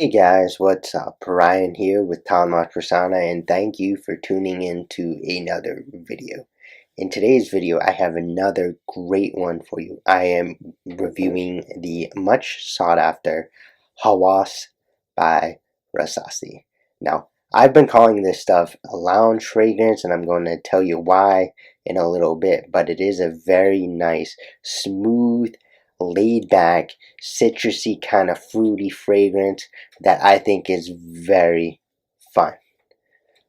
Hey guys, what's up? Ryan here with Talmud Persona, and thank you for tuning in to another video. In today's video, I have another great one for you. I am reviewing the much sought after Hawas by Rasasi. Now, I've been calling this stuff a lounge fragrance, and I'm going to tell you why in a little bit, but it is a very nice, smooth, laid back, citrusy kind of fruity fragrance that I think is very fun.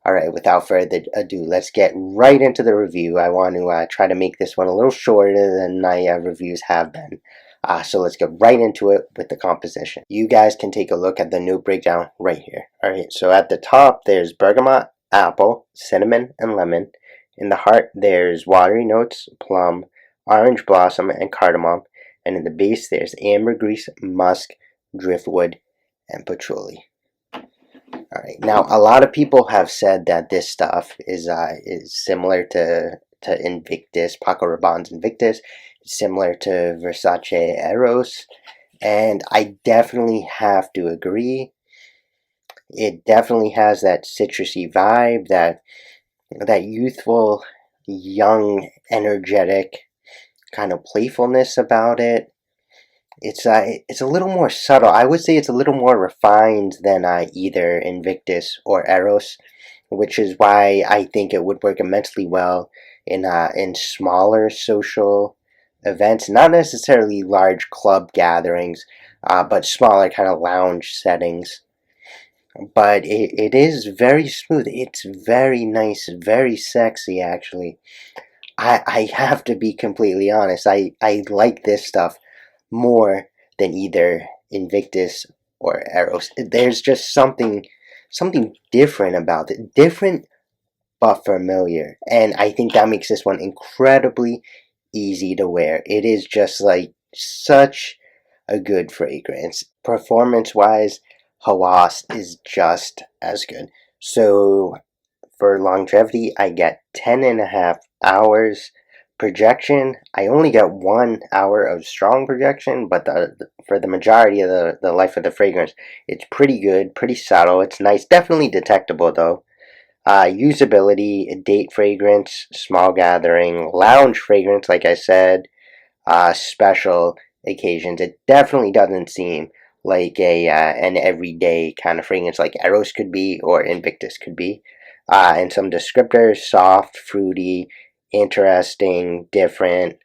Alright, without further ado, let's get right into the review. I want to try to make this one a little shorter than my reviews have been. So let's get right into it with the composition. You guys can take a look at the note breakdown right here. Alright, so at the top there's bergamot, apple, cinnamon, and lemon. In the heart there's watery notes, plum, orange blossom, and cardamom. And in the base there's ambergris, musk, driftwood, and patchouli. Alright, now a lot of people have said that this stuff is similar to Invictus, Paco Rabanne's Invictus. It's similar to Versace Eros, and I definitely have to agree. It definitely has that citrusy vibe, that youthful, young, energetic kind of playfulness about it. It's a little more subtle. I would say it's a little more refined than either Invictus or Eros, which is why I think it would work immensely well in smaller social events, not necessarily large club gatherings, but smaller kind of lounge settings. But it is very smooth. It's very nice, very sexy actually. I have to be completely honest. I like this stuff more than either Invictus or Eros. There's just something different about it. Different but familiar. And I think that makes this one incredibly easy to wear. It is just like such a good fragrance. Performance wise, Hawas is just as good. So for longevity, I get 10.5 hours. Projection, I only get 1 hour of strong projection, but for the majority of the life of the fragrance, it's pretty good, pretty subtle. It's nice, definitely detectable though. Usability, date fragrance, small gathering, lounge fragrance, like I said, special occasions. It definitely doesn't seem like an everyday kind of fragrance like Eros could be or Invictus could be. And some descriptors: soft, fruity, interesting, different,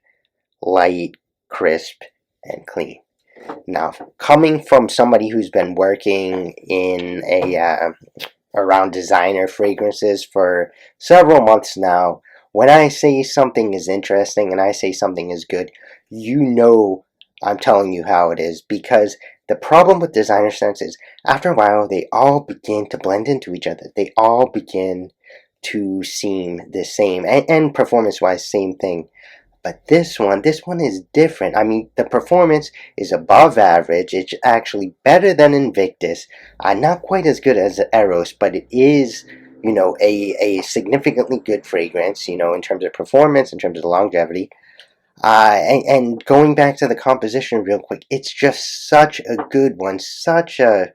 light, crisp, and clean. Now, coming from somebody who's been working in around designer fragrances for several months now, when I say something is interesting and I say something is good, you know I'm telling you how it is, because the problem with designer scents is after a while they all begin to blend into each other. They all begin to seem the same, and performance wise, same thing. But this one is different. I mean, the performance is above average. It's actually better than Invictus. Not quite as good as Eros, but it is, a significantly good fragrance, in terms of performance, in terms of longevity. And going back to the composition real quick, it's just such a good one. Such a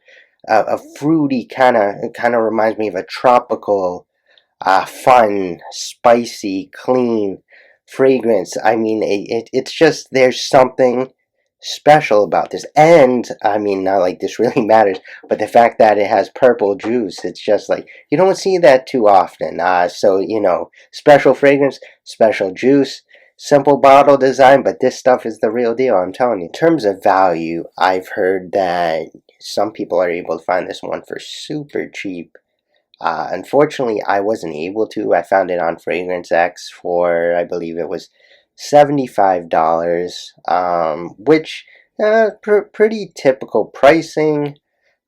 fruity kind of reminds me of a tropical, fun, spicy, clean fragrance. I mean, it's just, there's something special about this. And I mean, not like this really matters, but the fact that it has purple juice, it's just like, you don't see that too often. So, special fragrance, special juice, simple bottle design, but this stuff is the real deal, I'm telling you. In terms of value, I've heard that some people are able to find this one for super cheap. Unfortunately, I wasn't able to. I found it on Fragrance X for, I believe it was $75, which pretty typical pricing.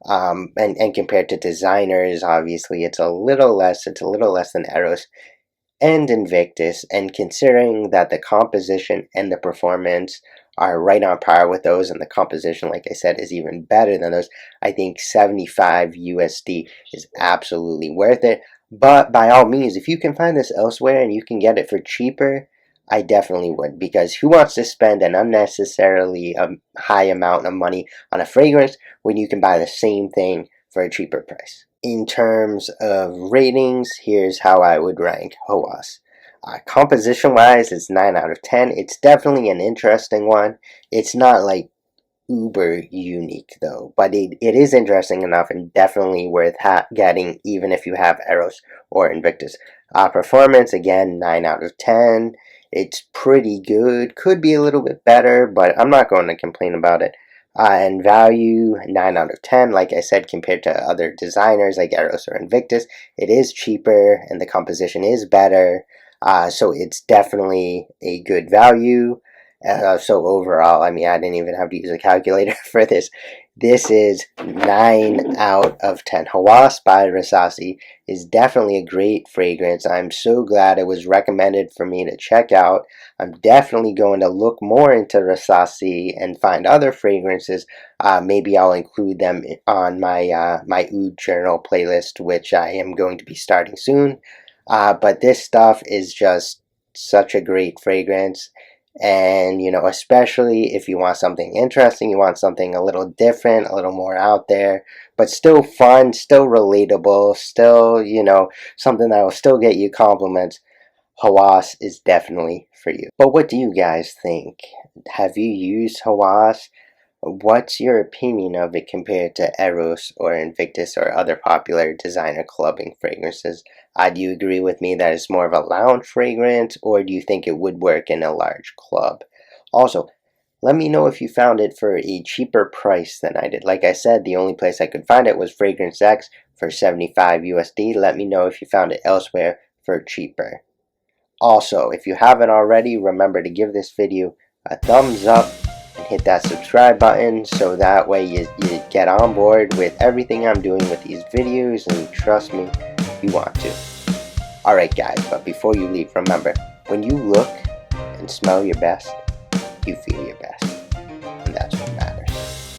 And compared to designers, obviously it's a little less. It's a little less than Eros and Invictus, and considering that the composition and the performance are right on par with those, and the composition, like I said, is even better than those, I think 75 USD is absolutely worth it. But by all means, if you can find this elsewhere and you can get it for cheaper, I definitely would, because who wants to spend an unnecessarily high amount of money on a fragrance when you can buy the same thing for a cheaper price? In terms of ratings, here's how I would rank Hawas. Composition wise, it's 9 out of 10. It's definitely an interesting one. It's not like uber unique though, but it is interesting enough and definitely worth getting, even if you have Eros or Invictus. Performance, again, 9 out of 10. It's pretty good, could be a little bit better, but I'm not going to complain about it. And value, 9 out of 10. Like I said, compared to other designers like Eros or Invictus, it is cheaper and the composition is better. So it's definitely a good value. So overall, I mean, I didn't even have to use a calculator for this. This is 9 out of 10. Hawas by Rasasi is definitely a great fragrance. I'm so glad it was recommended for me to check out. I'm definitely going to look more into Rasasi and find other fragrances. Maybe I'll include them on my Oud Journal playlist, which I am going to be starting soon. But this stuff is just such a great fragrance. And, especially if you want something interesting, you want something a little different, a little more out there, but still fun, still relatable, still, something that will still get you compliments, Hawas is definitely for you. But what do you guys think? Have you used Hawas? What's your opinion of it compared to Eros or Invictus or other popular designer clubbing fragrances? Do you agree with me that it's more of a lounge fragrance, or do you think it would work in a large club? Also, let me know if you found it for a cheaper price than I did. Like I said, the only place I could find it was Fragrance X for 75 USD. Let me know if you found it elsewhere for cheaper. Also, if you haven't already, remember to give this video a thumbs up and hit that subscribe button so that way you get on board with everything I'm doing with these videos, and trust me, you want to. Alright guys, but before you leave, remember, when you look and smell your best, you feel your best.